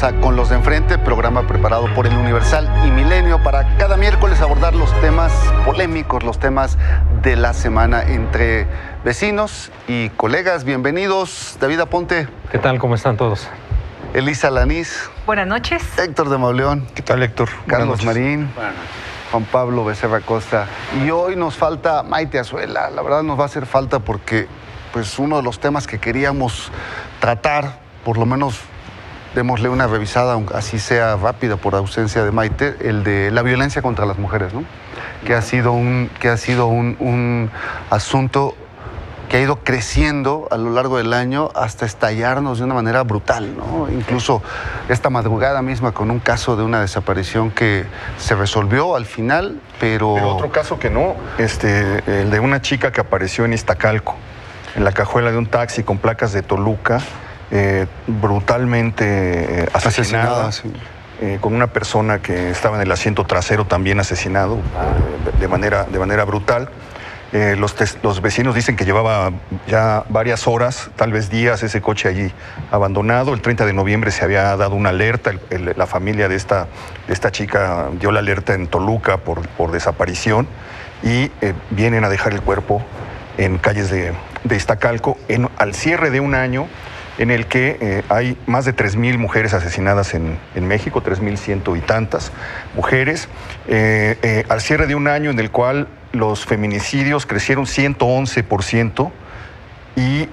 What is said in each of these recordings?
bienvenidos a Con los de Enfrente, programa preparado por El Universal y Milenio para cada miércoles abordar los temas polémicos, los temas de la semana entre vecinos y colegas. Bienvenidos, David Aponte. ¿Qué tal? ¿Cómo están todos? Elisa Lanís. Buenas noches. Héctor de Mauleón. ¿Qué tal, Héctor? Carlos Marín. Juan Pablo Becerra Costa. Y hoy nos falta Maite Azuela. La verdad nos va a hacer falta porque pues uno de los temas que queríamos tratar, por lo menos démosle una revisada, aunque así sea rápida por ausencia de Maite, el de la violencia contra las mujeres, ¿no? Que ha sido un asunto que ha ido creciendo a lo largo del año hasta estallarnos de una manera brutal, ¿no? Incluso esta madrugada misma con un caso de una desaparición que se resolvió al final, pero otro caso que no, el de una chica que apareció en Iztacalco, en la cajuela de un taxi con placas de Toluca, brutalmente asesinada, sí. Con una persona que estaba en el asiento trasero también asesinado de manera brutal. Los vecinos dicen que llevaba ya varias horas, tal vez días, ese coche allí abandonado. El 30 de noviembre se había dado una alerta, la familia de esta chica dio la alerta en Toluca por desaparición y vienen a dejar el cuerpo en calles de Iztacalco al cierre de un año en el que hay más de 3,000 mujeres asesinadas en México, 3,100 y tantas mujeres, al cierre de un año en el cual los feminicidios crecieron 111% y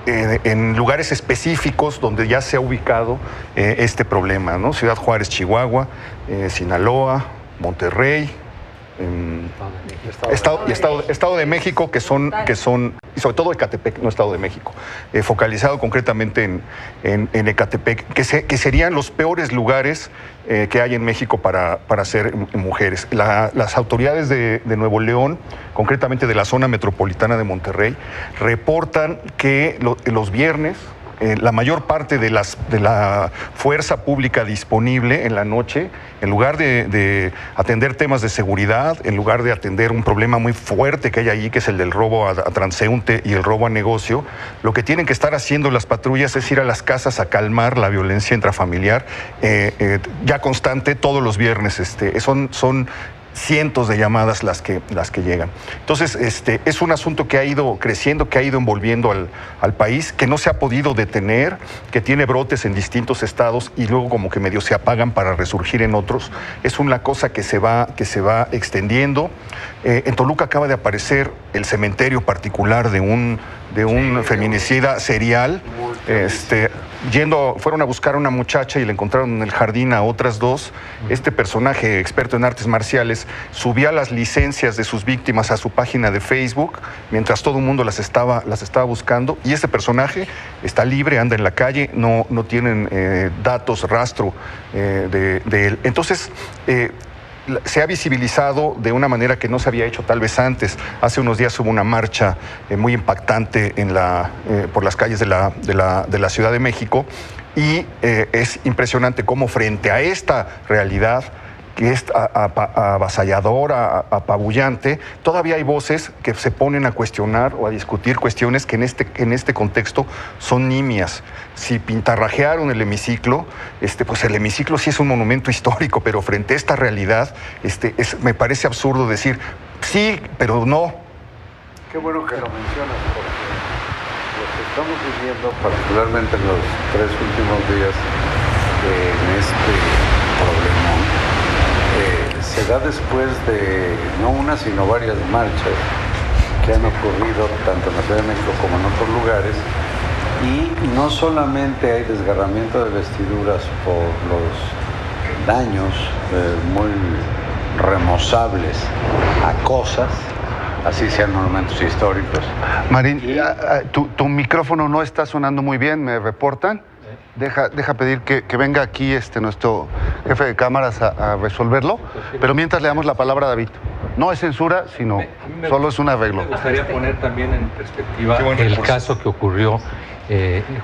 en lugares específicos donde ya se ha ubicado este problema, ¿no? Ciudad Juárez, Chihuahua, Sinaloa, Monterrey, Estado de México, que son, y sobre todo Ecatepec, no Estado de México, focalizado concretamente en Ecatepec, que serían los peores lugares que hay en México para ser mujeres. Las autoridades de Nuevo León, concretamente de la zona metropolitana de Monterrey, reportan que los viernes la mayor parte de la fuerza pública disponible en la noche, en lugar de atender temas de seguridad, en lugar de atender un problema muy fuerte que hay allí, que es el del robo a transeúnte y el robo a negocio, lo que tienen que estar haciendo las patrullas es ir a las casas a calmar la violencia intrafamiliar, ya constante todos los viernes. Son cientos de llamadas las que llegan. Entonces, es un asunto que ha ido creciendo, que ha ido envolviendo al país, que no se ha podido detener, que tiene brotes en distintos estados y luego como que medio se apagan para resurgir en otros. Es una cosa que se va extendiendo. En Toluca acaba de aparecer el cementerio particular de un feminicida serial. Fueron a buscar a una muchacha y le encontraron en el jardín a otras dos. Este personaje experto en artes marciales subía las licencias de sus víctimas a su página de Facebook mientras todo el mundo las estaba buscando, y este personaje está libre, anda en la calle, no tienen datos, rastro de él. Entonces, se ha visibilizado de una manera que no se había hecho tal vez antes. Hace unos días hubo una marcha muy impactante por las calles de la Ciudad de México, y es impresionante cómo frente a esta realidad que es avasalladora, apabullante, todavía hay voces que se ponen a cuestionar o a discutir cuestiones que en este contexto son nimias. Si pintarrajearon el hemiciclo, pues el hemiciclo sí es un monumento histórico, pero frente a esta realidad, me parece absurdo decir sí, pero no. Qué bueno que lo mencionas, porque lo que estamos viviendo, particularmente en los 3 últimos días en este problema, se da después de no una sino varias marchas que han ocurrido tanto en la Ciudad de México como en otros lugares, y no solamente hay desgarramiento de vestiduras por los daños muy remozables a cosas, así sean monumentos históricos. Marín, tu micrófono no está sonando muy bien, me reportan. Deja pedir que venga aquí nuestro jefe de cámaras a resolverlo, pero mientras le damos la palabra a David. No es censura, sino solo es un arreglo. Me gustaría poner también en perspectiva el caso que ocurrió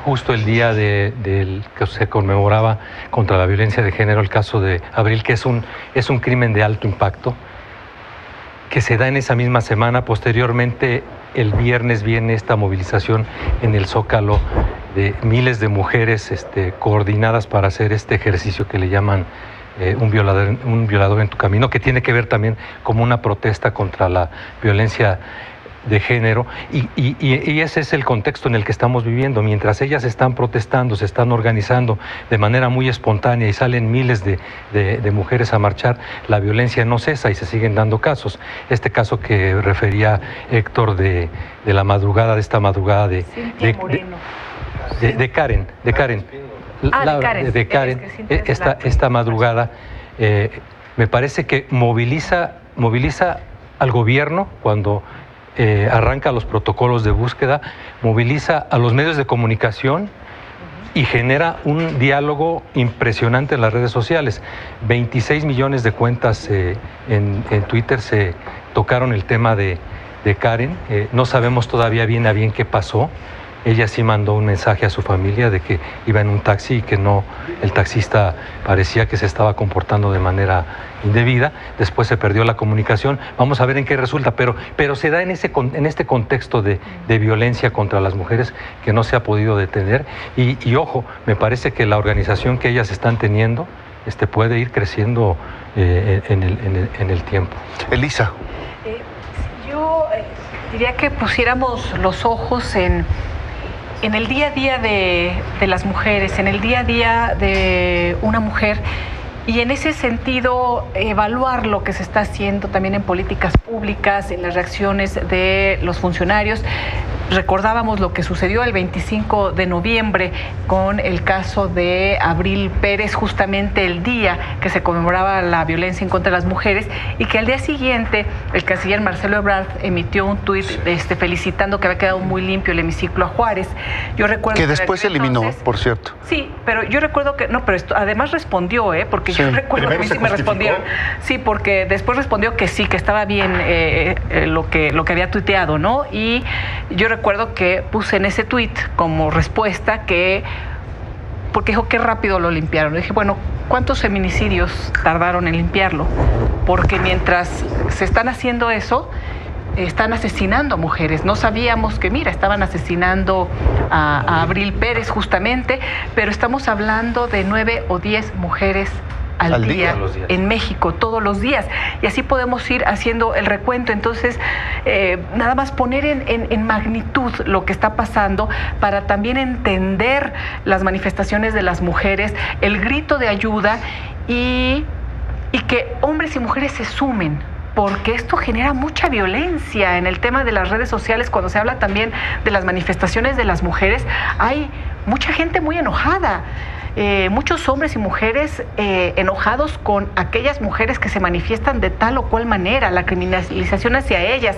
justo el día que se conmemoraba contra la violencia de género, el caso de Abril, que es un crimen de alto impacto, que se da en esa misma semana. Posteriormente, el viernes viene esta movilización en el Zócalo miles de mujeres coordinadas para hacer este ejercicio que le llaman un violador en tu camino, que tiene que ver también como una protesta contra la violencia de género, y ese es el contexto en el que estamos viviendo. Mientras ellas están protestando, se están organizando de manera muy espontánea y salen miles de mujeres a marchar, la violencia no cesa y se siguen dando casos. Este caso que refería Héctor de la madrugada, de esta madrugada de Karen. Esta madrugada me parece que moviliza al gobierno cuando arranca los protocolos de búsqueda, moviliza a los medios de comunicación y genera un diálogo impresionante en las redes sociales. 26 millones de cuentas en Twitter se tocaron el tema de Karen. No sabemos todavía bien a bien qué pasó. Ella sí mandó un mensaje a su familia de que iba en un taxi y que el taxista parecía que se estaba comportando de manera indebida. Después se perdió la comunicación. Vamos a ver en qué resulta, pero se da en este contexto de violencia contra las mujeres que no se ha podido detener. Y ojo, me parece que la organización que ellas están teniendo puede ir creciendo en el tiempo. Elisa. Yo diría que pusiéramos los ojos en el día a día de las mujeres, en el día a día de una mujer, y en ese sentido evaluar lo que se está haciendo también en políticas públicas, en las reacciones de los funcionarios. Recordábamos lo que sucedió el 25 de noviembre con el caso de Abril Pérez, justamente el día que se conmemoraba la violencia en contra de las mujeres, y que al día siguiente el canciller Marcelo Ebrard emitió un tuit felicitando que había quedado muy limpio el hemiciclo a Juárez. Yo recuerdo que después se eliminó, por cierto. Sí, pero yo recuerdo que no, pero además respondió, porque yo recuerdo que a mí sí me respondieron. Sí, porque después respondió que sí, que estaba bien lo que había tuiteado, ¿no? Y yo recuerdo que puse en ese tuit como respuesta porque dijo qué rápido lo limpiaron. Dije, bueno, ¿cuántos feminicidios tardaron en limpiarlo? Porque mientras se están haciendo eso, están asesinando mujeres. No sabíamos que, estaban asesinando a Abril Pérez justamente, pero estamos hablando de 9 o 10 mujeres al día en México, todos los días. Y así podemos ir haciendo el recuento. Entonces, nada más poner en magnitud lo que está pasando para también entender las manifestaciones de las mujeres, el grito de ayuda y que hombres y mujeres se sumen, porque esto genera mucha violencia en el tema de las redes sociales. Cuando se habla también de las manifestaciones de las mujeres, hay mucha gente muy enojada. Muchos hombres y mujeres enojados con aquellas mujeres que se manifiestan de tal o cual manera, la criminalización hacia ellas.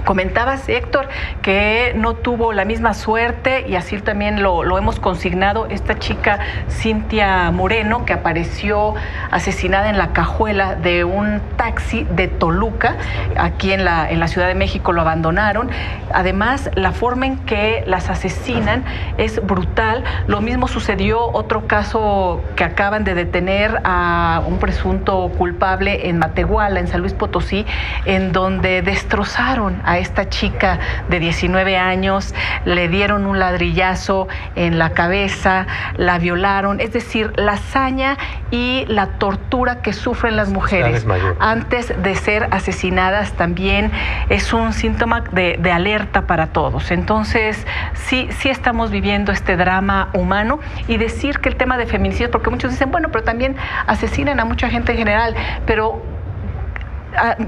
Comentabas, Héctor, que no tuvo la misma suerte, y así también lo hemos consignado, esta chica Cintia Moreno, que apareció asesinada en la cajuela de un taxi de Toluca. Aquí en la Ciudad de México lo abandonaron. Además, la forma en que las asesinan es brutal. Lo mismo sucedió, otro caso que acaban de detener a un presunto culpable en Matehuala, en San Luis Potosí, en donde destrozaron a esta chica de 19 años, le dieron un ladrillazo en la cabeza, la violaron. Es decir, la hazaña y la tortura que sufren las mujeres antes de ser asesinadas también es un síntoma de alerta para todos. Entonces, sí estamos viviendo este drama humano, y decir que el tema de feminicidios, porque muchos dicen, bueno, pero también asesinan a mucha gente en general, pero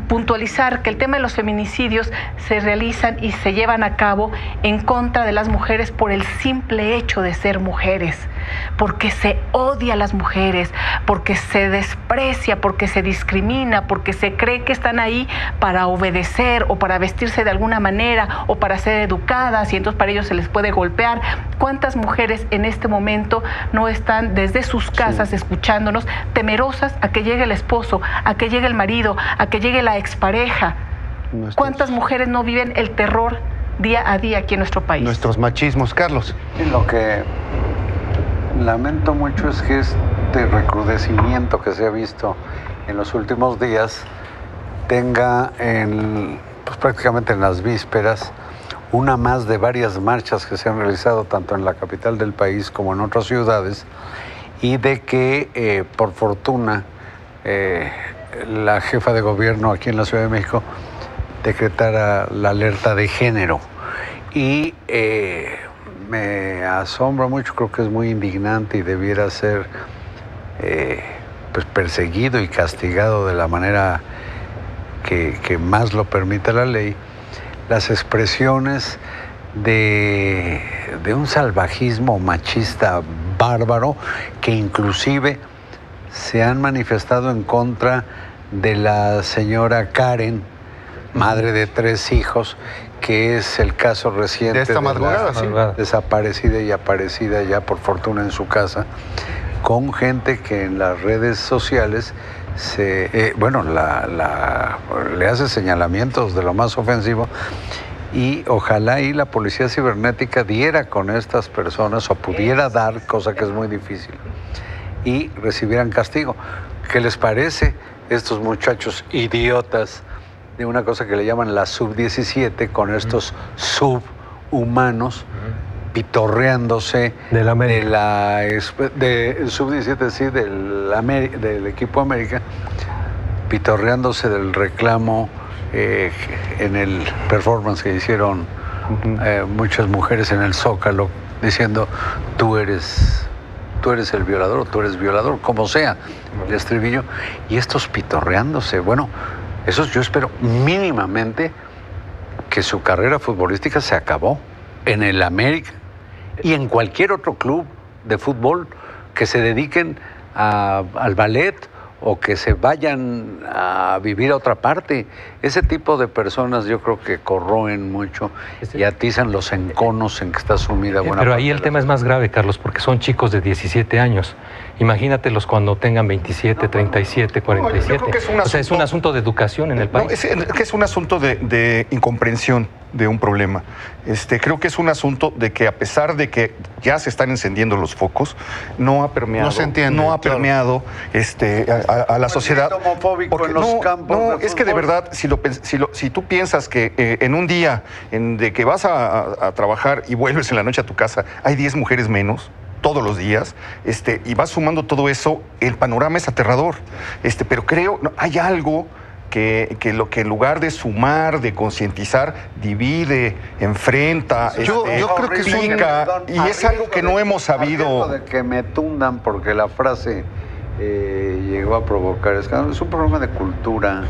puntualizar que el tema de los feminicidios se realizan y se llevan a cabo en contra de las mujeres por el simple hecho de ser mujeres, porque se odia a las mujeres, porque se desprecia, porque se discrimina, porque se cree que están ahí para obedecer o para vestirse de alguna manera o para ser educadas, y entonces para ellos se les puede golpear. ¿Cuántas mujeres en este momento no están desde sus casas escuchándonos, temerosas a que llegue el esposo, a que llegue el marido, a que llegue la expareja? ¿Cuántas mujeres no viven el terror día a día aquí en nuestro país? Nuestros machismos, Carlos. Lo que lamento mucho es que este recrudecimiento que se ha visto en los últimos días tenga prácticamente en las vísperas una más de varias marchas que se han realizado tanto en la capital del país como en otras ciudades, y de que, por fortuna, la jefa de gobierno aquí en la Ciudad de México decretara la alerta de género. Y me asombra mucho, creo que es muy indignante y debiera ser pues perseguido y castigado de la manera que más lo permite la ley, las expresiones de un salvajismo machista bárbaro que inclusive se han manifestado en contra de la señora Karen, madre de 3 hijos, que es el caso reciente de esta madrugada, sí, desaparecida y aparecida ya por fortuna en su casa, con gente que en las redes sociales le hace señalamientos de lo más ofensivo, y ojalá y la policía cibernética diera con estas personas, o pudiera dar, cosa que es muy difícil, y recibieran castigo. ¿Qué les parece estos muchachos idiotas de una cosa que le llaman la sub-17 con estos subhumanos pitorreándose del sub-17, sí, del equipo América, pitorreándose del reclamo en el performance que hicieron muchas mujeres en el Zócalo, diciendo tú eres el violador, o tú eres violador, como sea, el estribillo, y estos pitorreándose. Bueno, esos yo espero mínimamente que su carrera futbolística se acabó en el América y en cualquier otro club de fútbol, que se dediquen al ballet o que se vayan a vivir a otra parte. Ese tipo de personas yo creo que corroen mucho y atizan los enconos en que está sumida buena Pero parte ahí el tema es más grave, Carlos, porque son chicos de 17 años. Imagínatelos cuando tengan 27, 37, 47. Yo creo que es un asunto de educación en el país. Es un asunto de incomprensión de un problema. Creo que es un asunto de que, a pesar de que ya se están encendiendo los focos, no ha permeado, a la sociedad. Porque los campos es que de verdad, si tú piensas que en un día de que vas a trabajar y vuelves en la noche a tu casa, hay 10 mujeres menos todos los días, y vas sumando todo eso, el panorama es aterrador. Pero creo, hay algo que en lugar de sumar, de concientizar, divide, enfrenta, yo creo que es algo que no hemos sabido. De que me tundan porque la frase llegó a provocar escándalo. Es un problema de cultura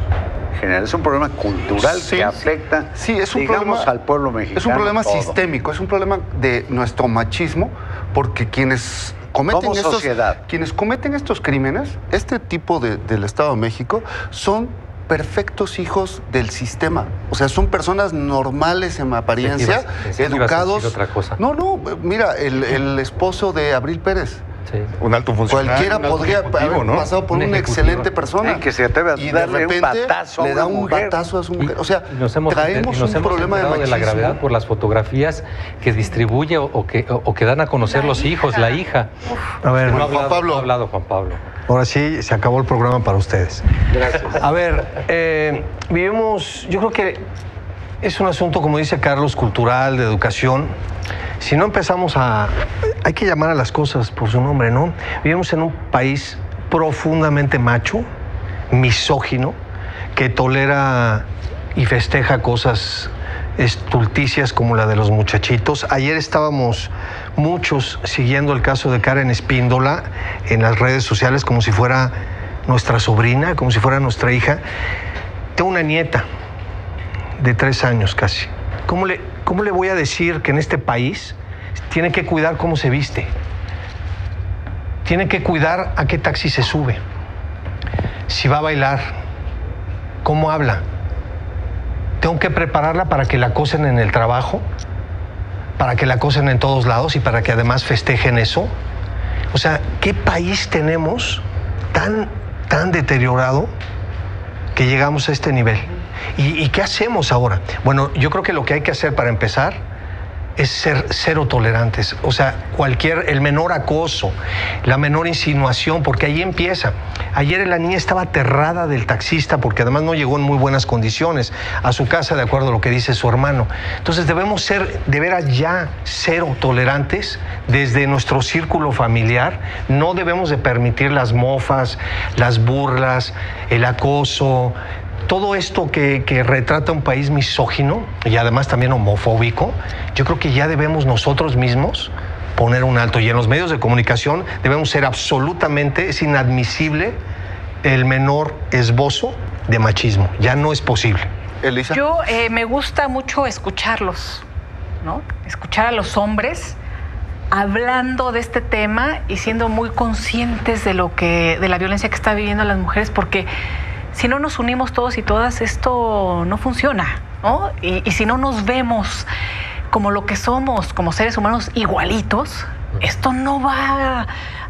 general, es un problema cultural que afecta, al pueblo mexicano. Es un problema sistémico, es un problema de nuestro machismo, porque quienes cometen estos crímenes, este tipo del Estado de México, son perfectos hijos del sistema. O sea, son personas normales en apariencia, educados. Otra cosa. No, mira, el esposo de Abril Pérez. Sí. Un alto funcionario. Cualquiera podría haber pasado por una excelente persona. Que se atreve a darle un batazo le da un batazo a su mujer. O sea, traemos un problema de machismo. De la gravedad por las fotografías que distribuye o que dan a conocer los hijos, la hija. A ver, Juan Pablo. Ha hablado Juan Pablo. Ahora sí, se acabó el programa para ustedes. Gracias. A ver, vivimos, yo creo que es un asunto, como dice Carlos, cultural, de educación. Si no empezamos hay que llamar a las cosas por su nombre, ¿no? Vivimos en un país profundamente macho, misógino, que tolera y festeja cosas estulticias como la de los muchachitos. Ayer estábamos muchos siguiendo el caso de Karen Espíndola en las redes sociales como si fuera nuestra sobrina, como si fuera nuestra hija. Tengo una nieta de 3 años casi. ¿Cómo le voy a decir que en este país tiene que cuidar cómo se viste? Tiene que cuidar a qué taxi se sube, si va a bailar, cómo habla. Tengo que prepararla para que la acosen en el trabajo, para que la acosen en todos lados y para que además festejen eso. O sea, ¿qué país tenemos tan deteriorado que llegamos a este nivel? ¿Y qué hacemos ahora? Bueno, yo creo que lo que hay que hacer para empezar es ser cero tolerantes. O sea, el menor acoso, la menor insinuación, porque ahí empieza. Ayer la niña estaba aterrada del taxista porque además no llegó en muy buenas condiciones a su casa, de acuerdo a lo que dice su hermano. Entonces debemos ser de veras ya cero tolerantes desde nuestro círculo familiar. No debemos de permitir las mofas, las burlas, el acoso, todo esto que retrata un país misógino y además también homofóbico. Yo creo que ya debemos nosotros mismos poner un alto, y en los medios de comunicación debemos ser absolutamente, es inadmisible el menor esbozo de machismo, ya no es posible. Elisa. Yo me gusta mucho escucharlos, ¿no? Escuchar a los hombres hablando de este tema y siendo muy conscientes de la violencia que está viviendo las mujeres, porque si no nos unimos todos y todas, esto no funciona, ¿no? Y si no nos vemos como lo que somos, como seres humanos igualitos, esto no va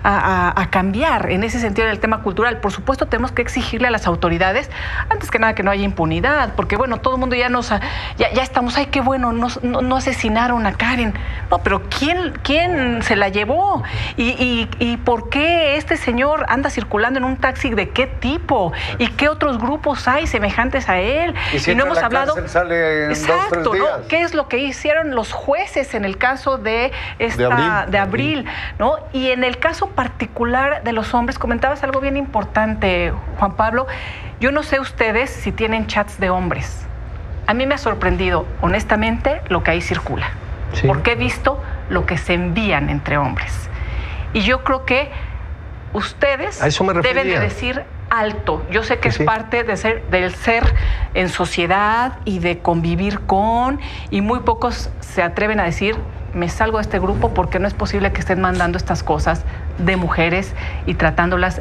a cambiar en ese sentido del tema cultural. Por supuesto, tenemos que exigirle a las autoridades, antes que nada, que no haya impunidad, porque bueno, todo el mundo ya estamos, ay, qué bueno, no asesinaron a Karen. No, pero ¿quién se la llevó? ¿Y por qué este señor anda circulando en un taxi? ¿De qué tipo? ¿Y qué otros grupos hay semejantes a él? Y no hemos hablado. Sale en exacto, 2 o 3 días. ¿no? ¿Qué es lo que hicieron los jueces en el caso de Abril, ¿no? Y en el caso particular de los hombres, comentabas algo bien importante, Juan Pablo. Yo no sé ustedes si tienen chats de hombres. A mí me ha sorprendido, honestamente, lo que ahí circula. Sí. Porque he visto lo que se envían entre hombres. Y yo creo que ustedes deben de decir alto. Yo sé que es parte del ser en sociedad y de convivir con, y muy pocos se atreven a decir, me salgo de este grupo porque no es posible que estén mandando estas cosas de mujeres y tratándonos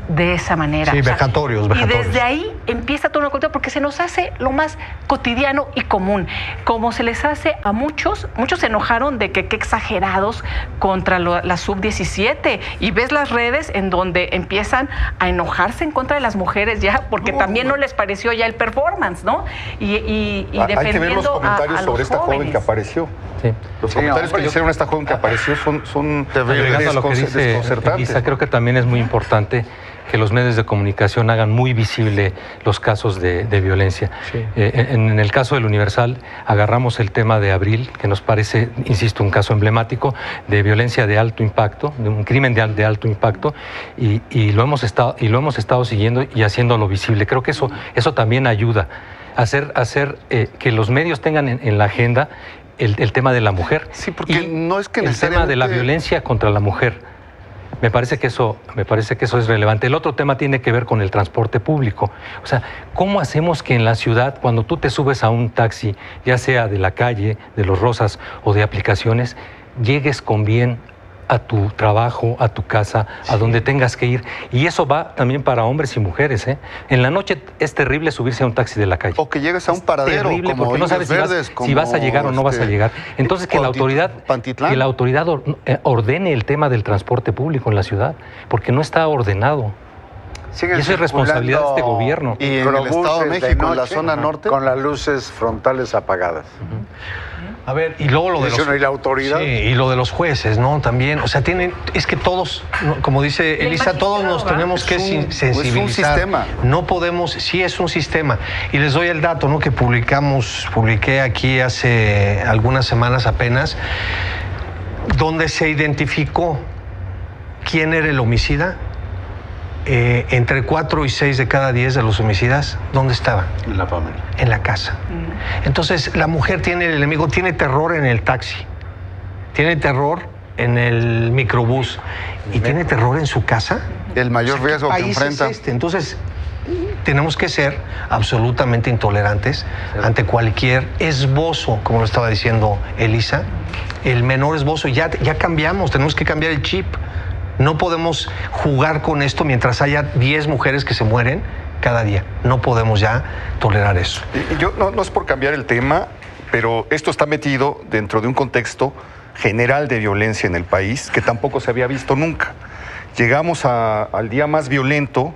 de esa manera. Sí, vejatorios. Y desde ahí empieza toda una cultura, porque se nos hace lo más cotidiano y común. Como se les hace a muchos se enojaron de que qué exagerados contra la sub-17, y ves las redes en donde empiezan a enojarse en contra de las mujeres ya, porque también no les pareció ya el performance, ¿no? Y defendiendo hay que ver los comentarios sobre esta joven que apareció. Sí. Los comentarios que le hicieron a esta joven que apareció son agregando a lo que dice Elisa, creo que también es muy importante que los medios de comunicación hagan muy visible los casos de violencia. Sí. En el caso del Universal agarramos el tema de Abril, que nos parece, insisto, un caso emblemático de violencia de alto impacto, de un crimen de alto impacto, y lo hemos estado siguiendo y haciéndolo visible. Creo que eso también ayuda a hacer que los medios tengan en la agenda el tema de la mujer. Sí, porque y no es que el tema de la violencia contra la mujer. Me parece que eso es relevante. El otro tema tiene que ver con el transporte público. O sea, ¿cómo hacemos que en la ciudad, cuando tú te subes a un taxi, ya sea de la calle, de Los Rosas o de aplicaciones, llegues con bien a tu trabajo, a tu casa, a donde tengas que ir? Y eso va también para hombres y mujeres, ¿eh? En la noche es terrible subirse a un taxi de la calle. O que llegues a un paradero, terrible, como porque no sabes si vas a llegar o no vas a llegar. Entonces que la autoridad ordene el tema del transporte público en la ciudad, porque no está ordenado. Y eso es responsabilidad de este gobierno. Y en el Estado de México, en la zona norte, con las luces frontales apagadas. A ver, y luego lo de ¿y la autoridad? Sí, y lo de los jueces, ¿no? También, o sea, es que todos, como dice Elisa, todos nos tenemos que sensibilizar. Es un sistema. No podemos, sí es un sistema. Y les doy el dato, ¿no? Que publiqué aquí hace algunas semanas apenas, donde se identificó quién era el homicida. Entre 4 y 6 de cada 10 de los homicidas, ¿dónde estaban? En la familia. En la casa. Entonces, la mujer tiene el enemigo, tiene terror en el taxi, tiene terror en el microbús y tiene terror en su casa. El mayor riesgo que enfrenta. Entonces, tenemos que ser absolutamente intolerantes ante cualquier esbozo, como lo estaba diciendo Elisa, el menor esbozo. Ya cambiamos, tenemos que cambiar el chip. No podemos jugar con esto mientras haya 10 mujeres que se mueren cada día. No podemos ya tolerar eso. Yo no es por cambiar el tema, pero esto está metido dentro de un contexto general de violencia en el país que tampoco se había visto nunca. Llegamos al día más violento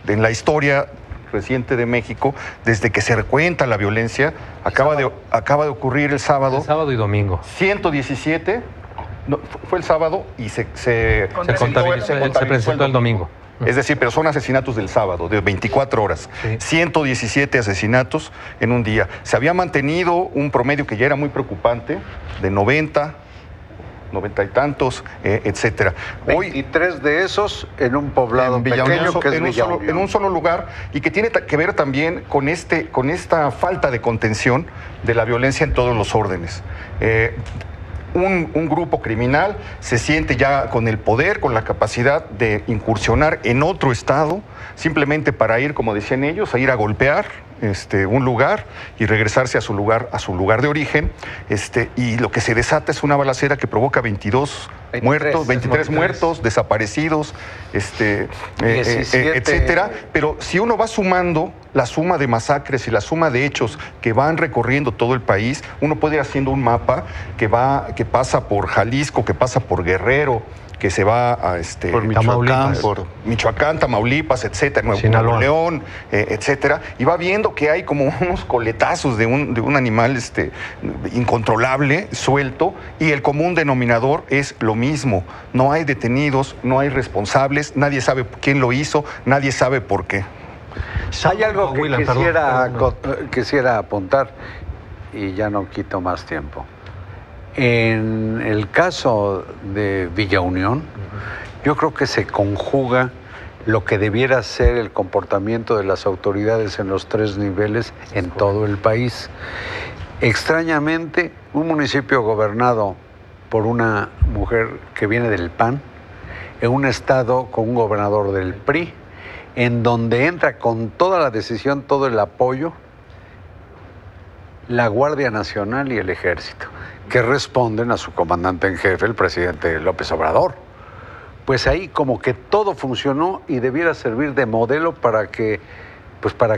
en la historia reciente de México, desde que se recuenta la violencia, acaba de ocurrir el sábado. El sábado y domingo. 117, no, fue el sábado y se presentó el domingo. Es decir, pero son asesinatos del sábado, de 24 horas. Sí. 117 asesinatos en un día. Se había mantenido un promedio que ya era muy preocupante, de 90 y tantos, etcétera. 23 de esos en un poblado pequeño que es Villaunión. En un solo lugar, y que tiene que ver también con esta falta de contención de la violencia en todos los órdenes. Un grupo criminal se siente ya con el poder, con la capacidad de incursionar en otro estado, simplemente para ir, como decían ellos, a ir a golpear un lugar y regresarse a su lugar de origen, y lo que se desata es una balacera que provoca 23 muertos, desaparecidos, etcétera. Pero si uno va sumando la suma de masacres y la suma de hechos que van recorriendo todo el país, uno puede ir haciendo un mapa que pasa por Jalisco, que pasa por Guerrero, que se va a por Michoacán, Tamaulipas, etcétera, Nuevo León, etcétera, y va viendo que hay como unos coletazos de un animal incontrolable, suelto, y el común denominador es lo mismo. No hay detenidos, no hay responsables, nadie sabe quién lo hizo, nadie sabe por qué. Hay algo que quisiera apuntar, y ya no quito más tiempo. En el caso de Villaunión, yo creo que se conjuga lo que debiera ser el comportamiento de las autoridades en los 3 niveles en todo el país. Extrañamente, un municipio gobernado por una mujer que viene del PAN, en un estado con un gobernador del PRI, en donde entra con toda la decisión, todo el apoyo, la Guardia Nacional y el Ejército, que responden a su comandante en jefe, el presidente López Obrador. Pues ahí como que todo funcionó y debiera servir de modelo para que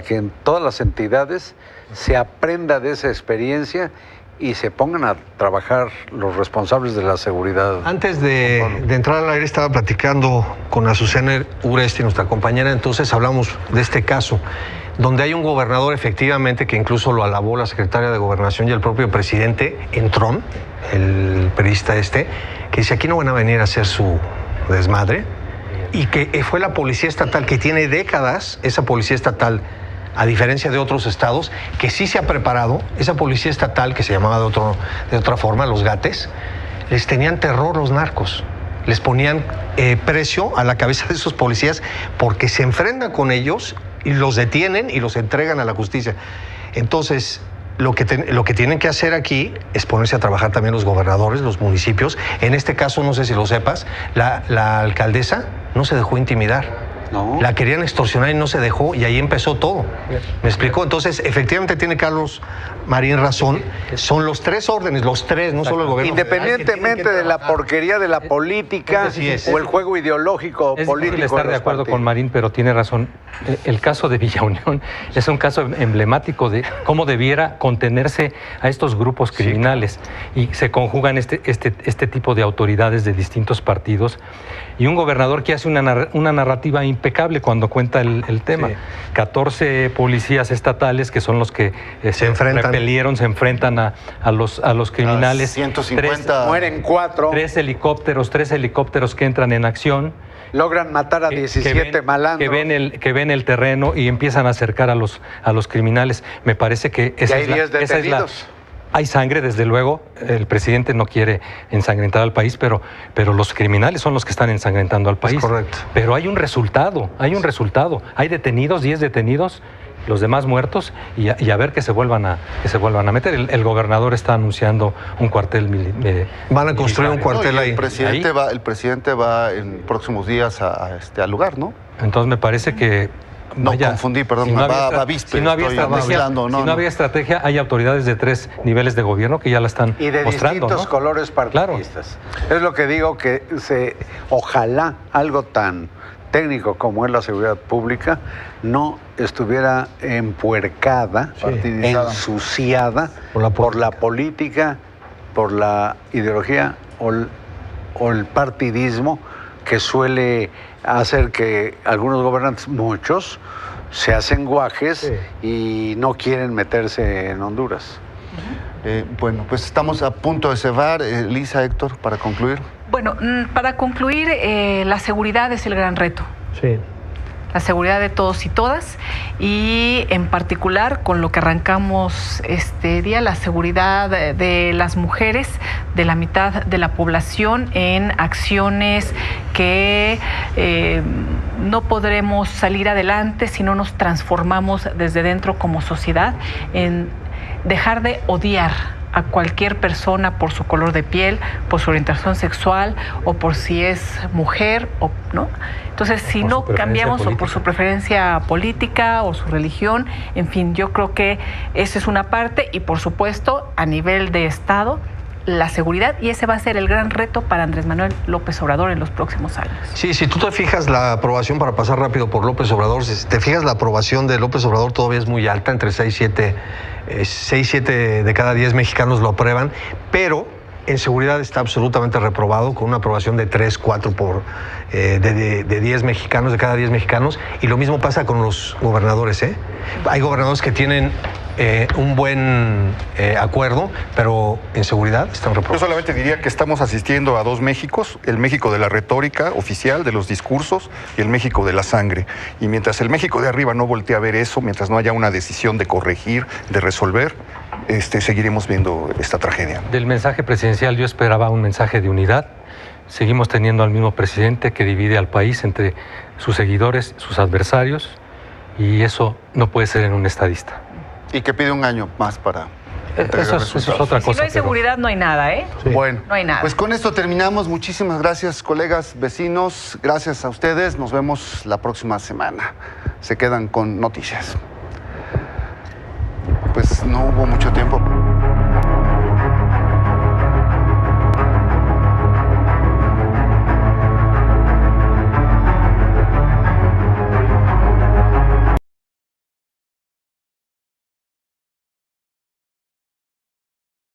en todas las entidades se aprenda de esa experiencia y se pongan a trabajar los responsables de la seguridad. Antes de entrar al aire estaba platicando con Azucena Uresti, nuestra compañera, entonces hablamos de este caso, donde hay un gobernador efectivamente que incluso lo alabó la secretaria de Gobernación y el propio presidente Entrón, el periodista que dice aquí no van a venir a hacer su desmadre, y que fue la policía estatal que tiene décadas, esa policía estatal, a diferencia de otros estados, que sí se ha preparado, esa policía estatal que se llamaba de otra forma, los GATES, les tenían terror los narcos. Les ponían precio a la cabeza de esos policías porque se enfrentan con ellos y los detienen y los entregan a la justicia. Entonces, lo que tienen que hacer aquí es ponerse a trabajar también los gobernadores, los municipios. En este caso, no sé si lo sepas, la alcaldesa no se dejó intimidar. No. La querían extorsionar y no se dejó, y ahí empezó todo. ¿Me explicó? Entonces, efectivamente tiene Carlos Marín razón. Son los 3 órdenes, los 3, no solo el gobierno. Independientemente de la porquería de la política o el juego ideológico político. Es difícil estar de acuerdo con Marín, pero tiene razón. El caso de Villaunión es un caso emblemático de cómo debiera contenerse a estos grupos criminales. Sí. Y se conjugan este tipo de autoridades de distintos partidos. Y un gobernador que hace una narrativa impecable cuando cuenta el tema. Sí. 14 policías estatales que son los que se enfrentan a los criminales. 150. Mueren 4. 3 helicópteros que entran en acción. Logran matar a 17 malandros. Que ven el terreno y empiezan a acercar a los criminales. Me parece que esa es la... Hay sangre, desde luego, el presidente no quiere ensangrentar al país, pero los criminales son los que están ensangrentando al país. Es correcto. Pero hay un resultado. Hay detenidos, 10 detenidos, los demás muertos, y a ver que se vuelvan a meter. El gobernador está anunciando un cuartel van a construir un cuartel ahí. El presidente va en próximos días al lugar, ¿no? Entonces me parece que... confundí, perdón. Si no había estrategia, hay autoridades de 3 niveles de gobierno que ya la están mostrando. Y de distintos colores partidistas. Claro. Es lo que digo, que ojalá algo tan técnico como es la seguridad pública no estuviera empuercada, ensuciada por la política, por la ideología o el partidismo que suele hacer que algunos gobernantes, muchos, se hacen guajes y no quieren meterse en Honduras. Bueno, pues estamos a punto de cerrar. Lisa, Héctor, para concluir. Bueno, para concluir, la seguridad es el gran reto. Sí. La seguridad de todos y todas, y en particular con lo que arrancamos este día, la seguridad de las mujeres, de la mitad de la población, en acciones que no podremos salir adelante si no nos transformamos desde dentro como sociedad, en dejar de odiar a cualquier persona por su color de piel, por su orientación sexual o por si es mujer o no. Entonces, si no cambiamos o por su preferencia política o su religión, en fin, yo creo que esa es una parte, y por supuesto, a nivel de Estado, la seguridad, y ese va a ser el gran reto para Andrés Manuel López Obrador en los próximos años. Sí, si tú te fijas, la aprobación, para pasar rápido por López Obrador, si te fijas, la aprobación de López Obrador todavía es muy alta, entre 6 y 7 de cada 10 mexicanos lo aprueban, pero en seguridad está absolutamente reprobado, con una aprobación de 3, 4 de 10 mexicanos, de cada 10 mexicanos, y lo mismo pasa con los gobernadores, ¿eh? Hay gobernadores que tienen un buen acuerdo, pero en seguridad están reprobados. Yo solamente diría que estamos asistiendo a dos Méxicos: el México de la retórica oficial, de los discursos, y el México de la sangre. Y mientras el México de arriba no voltee a ver eso, mientras no haya una decisión de corregir, de resolver, seguiremos viendo esta tragedia. Del mensaje presidencial yo esperaba un mensaje de unidad. Seguimos teniendo al mismo presidente que divide al país entre sus seguidores, sus adversarios, y eso no puede ser en un estadista. Y que pide un año más para... Eso es otra cosa. Si no hay seguridad, no hay nada, ¿eh? Sí. Bueno, no hay nada. Pues con esto terminamos. Muchísimas gracias, colegas, vecinos. Gracias a ustedes. Nos vemos la próxima semana. Se quedan con noticias. Pues no hubo mucho tiempo.